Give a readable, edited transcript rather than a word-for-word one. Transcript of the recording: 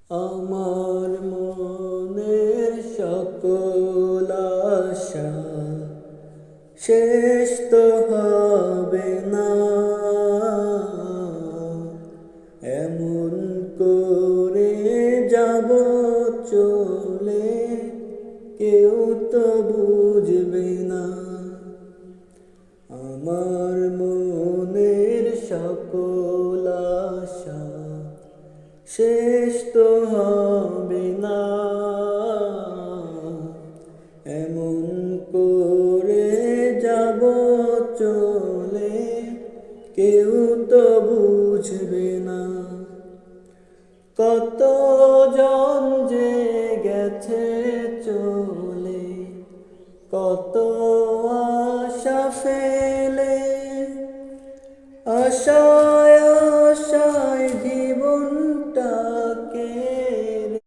আমার মনের সকল আশা শেষ তো হবে না, এমন করে যাব চলে, কেউ তো বুঝবে না। আমার মনের সকল আশা শেষ তো হবে না, এমন করে যাব চলে, কেউ তো বুঝবে না। কত জন যে